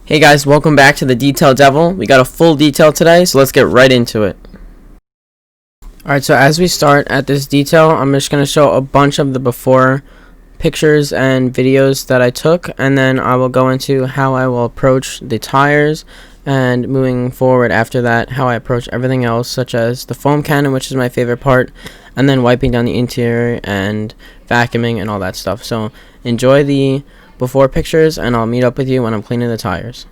Hey guys, welcome back to the Detail Devil. We got a full detail today, so let's get right into it. Alright, so as we start at this detail, I'm just going to show a bunch of the before pictures and videos that I took, and then I will go into how I will approach the tires, and moving forward after that, how I approach everything else, such as the foam cannon, which is my favorite part, and then wiping down the interior and vacuuming and all that stuff. So enjoy the before pictures, and I'll meet up with you when I'm cleaning the tires.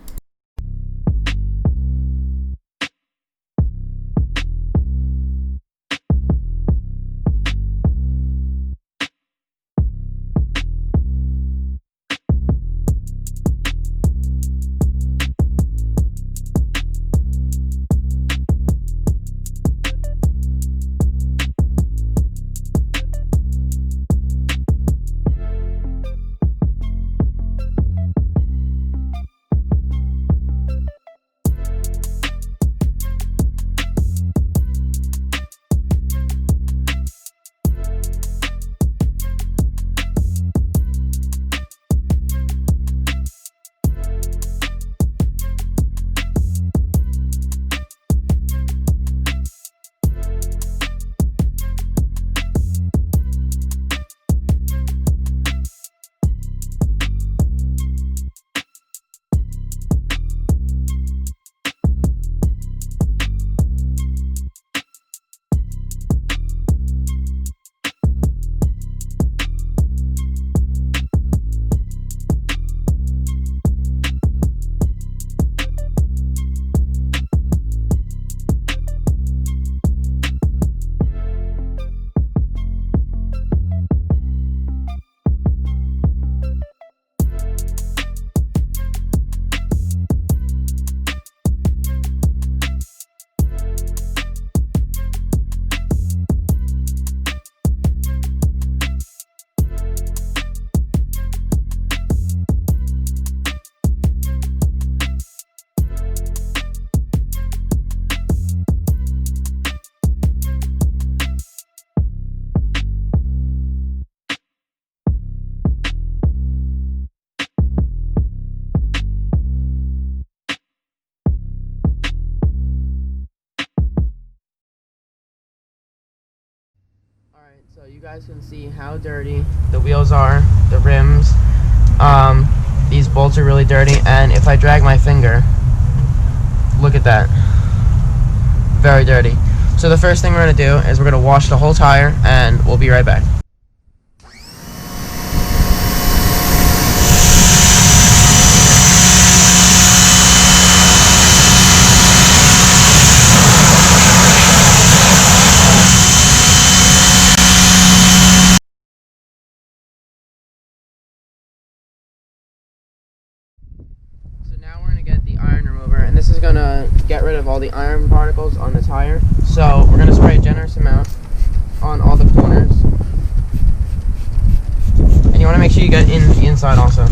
Alright, so you guys can see how dirty the wheels are, the rims. These bolts are really dirty, and if I drag my finger, look at that. Very dirty. So the first thing we're going to do is we're going to wash the whole tire, and we'll be right back. And this is going to get rid of all the iron particles on the tire. So we're going to spray a generous amount on all the corners. And you want to make sure you get in the inside also.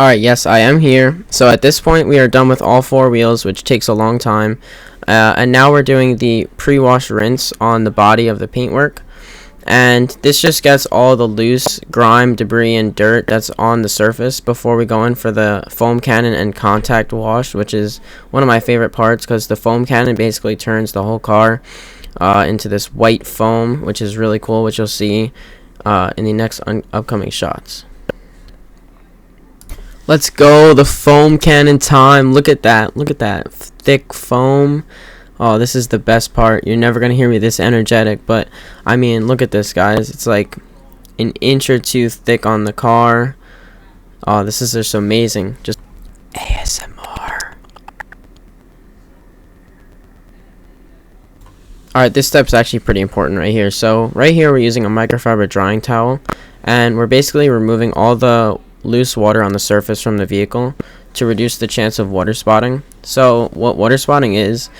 Alright, yes, I am here. So at this point, we are done with all 4 wheels, which takes a long time. And now we're doing the pre-wash rinse on the body of the paintwork. And this just gets all the loose grime, debris, and dirt that's on the surface before we go in for the foam cannon and contact wash, which is one of my favorite parts because the foam cannon basically turns the whole car into this white foam, which is really cool, which you'll see in the next upcoming shots. Let's go, the foam cannon time. Look at that. Look at that thick foam. Oh, this is the best part. You're never going to hear me this energetic, but I mean, look at this, guys. It's like an inch or 2 thick on the car. Oh, this is just amazing. Just ASMR. Alright, this step's actually pretty important right here. So, right here we're using a microfiber drying towel, and we're basically removing all the loose water on the surface from the vehicle to reduce the chance of water spotting. So what water spotting is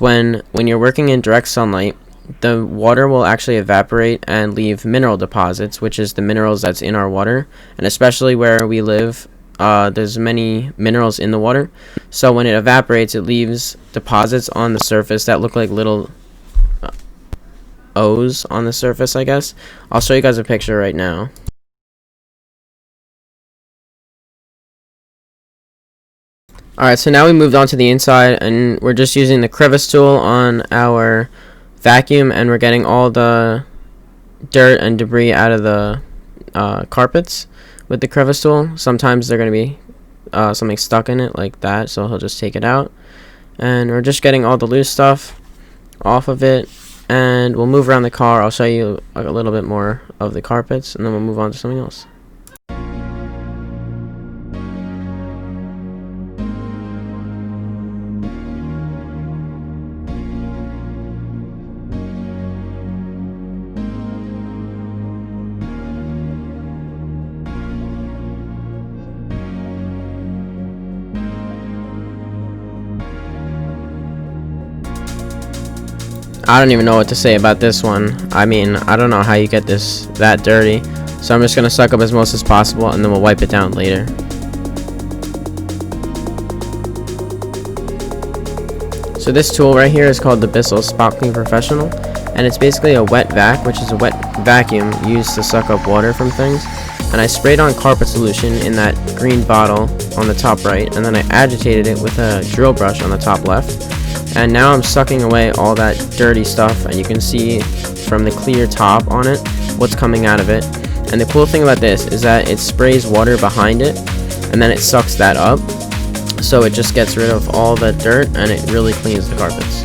when you're working in direct sunlight, the water will actually evaporate and leave mineral deposits, which is the minerals that's in our water. And especially where we live, there's many minerals in the water. So when it evaporates, it leaves deposits on the surface that look like little O's on the surface, I guess. I'll show you guys a picture right now. Alright, so now we moved on to the inside, and we're just using the crevice tool on our vacuum, and we're getting all the dirt and debris out of the carpets with the crevice tool. Sometimes they're going to be something stuck in it like that, so he'll just take it out. And we're just getting all the loose stuff off of it, and we'll move around the car. I'll show you a little bit more of the carpets, and then we'll move on to something else. I don't even know what to say about this one. I mean, I don't know how you get this that dirty. So I'm just going to suck up as much as possible, and then we'll wipe it down later. So this tool right here is called the Bissell Spot Clean Professional. And it's basically a wet vac, which is a wet vacuum used to suck up water from things. And I sprayed on carpet solution in that green bottle on the top right. And then I agitated it with a drill brush on the top left. And now I'm sucking away all that dirty stuff, and you can see from the clear top on it what's coming out of it. And the cool thing about this is that it sprays water behind it, and then it sucks that up, so it just gets rid of all the dirt, and it really cleans the carpets.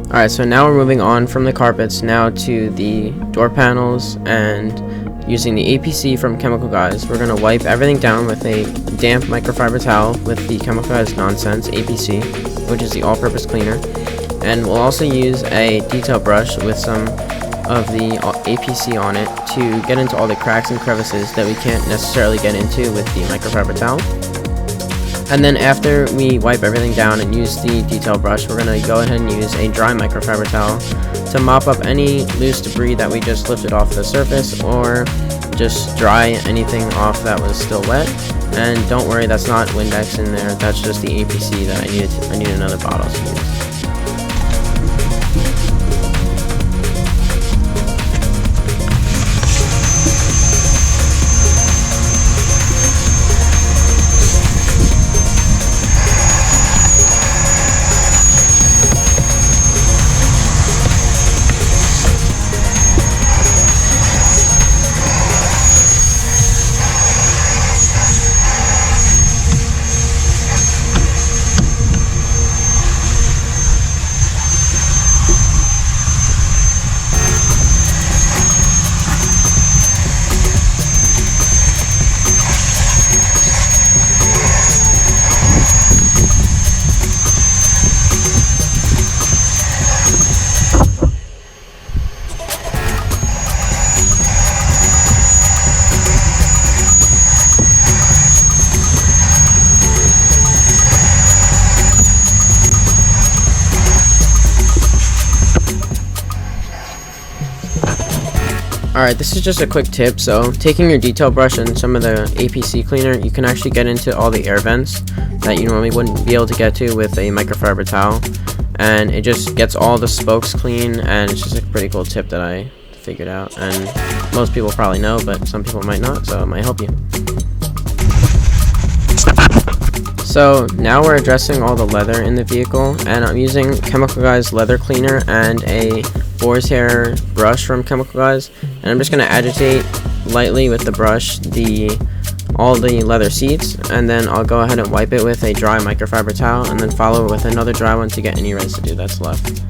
Alright, so now we're moving on from the carpets now to the door panels, and using the APC from Chemical Guys, we're going to wipe everything down with a damp microfiber towel with the Chemical Guys Nonsense APC, which is the all-purpose cleaner. And we'll also use a detail brush with some of the APC on it to get into all the cracks and crevices that we can't necessarily get into with the microfiber towel. And then after we wipe everything down and use the detail brush, we're going to go ahead and use a dry microfiber towel to mop up any loose debris that we just lifted off the surface, or just dry anything off that was still wet. And don't worry, that's not Windex in there, that's just the APC that I need another bottle to use. Alright, this is just a quick tip. So taking your detail brush and some of the APC cleaner, you can actually get into all the air vents that you normally wouldn't be able to get to with a microfiber towel, and it just gets all the spokes clean, and it's just a pretty cool tip that I figured out, and most people probably know, but some people might not, so it might help you. So now we're addressing all the leather in the vehicle, and I'm using Chemical Guys leather cleaner and a boar's hair brush from Chemical Guys, and I'm just going to agitate lightly with the brush all the leather seats, and then I'll go ahead and wipe it with a dry microfiber towel, and then follow it with another dry one to get any residue that's left.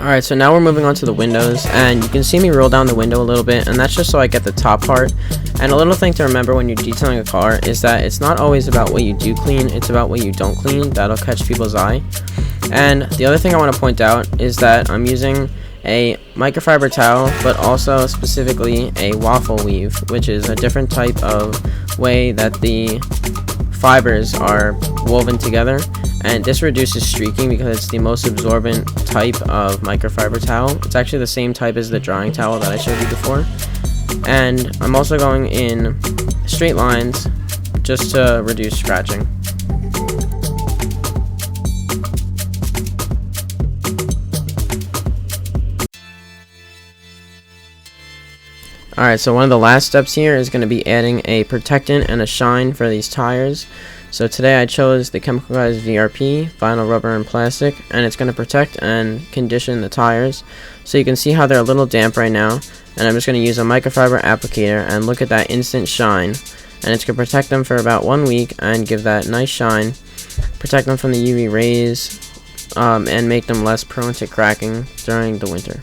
Alright, so now we're moving on to the windows, and you can see me roll down the window a little bit, and that's just so I get the top part. And a little thing to remember when you're detailing a car is that it's not always about what you do clean, it's about what you don't clean that'll catch people's eye. And the other thing I want to point out is that I'm using a microfiber towel, but also specifically a waffle weave, which is a different type of way that the fibers are woven together, and this reduces streaking because it's the most absorbent type of microfiber towel. It's actually the same type as the drying towel that I showed you before. And I'm also going in straight lines just to reduce scratching. Alright, so one of the last steps here is going to be adding a protectant and a shine for these tires. So today I chose the Chemical Guys VRP, vinyl, rubber, and plastic, and it's going to protect and condition the tires. So you can see how they're a little damp right now, and I'm just going to use a microfiber applicator, and look at that instant shine. And it's going to protect them for about 1 week and give that nice shine, protect them from the UV rays, and make them less prone to cracking during the winter.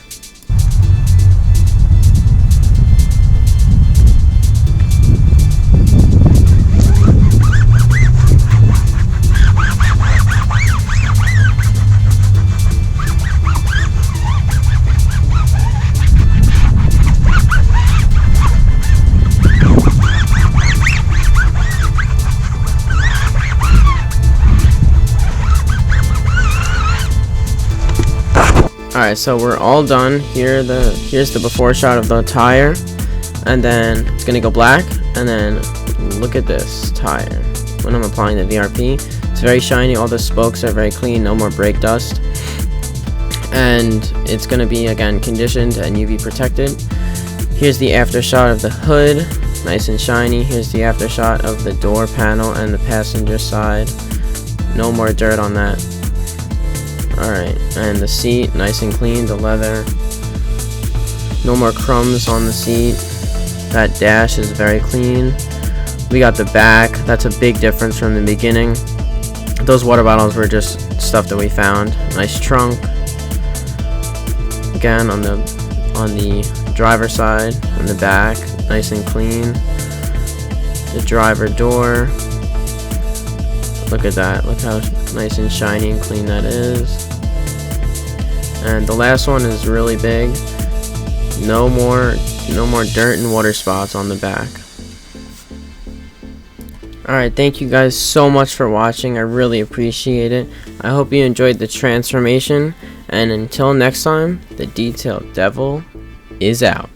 Alright, so we're all done. Here's the before shot of the tire, and then it's gonna go black, and then look at this tire when I'm applying the VRP. It's very shiny, all the spokes are very clean, no more brake dust, and it's gonna be again conditioned and UV protected. Here's the after shot of the hood, nice and shiny. Here's the after shot of the door panel and the passenger side, no more dirt on that. Alright, and the seat, nice and clean, the leather, no more crumbs on the seat. That dash is very clean. We got the back, that's a big difference from the beginning. Those water bottles were just stuff that we found. Nice trunk. Again, on the driver's side, on the back, nice and clean. The driver door. Look at that, look how nice and shiny and clean that is. And the last one is really big. No more dirt and water spots on the back. Alright, thank you guys so much for watching. I really appreciate it. I hope you enjoyed the transformation, and until next time, the Detail Devil is out.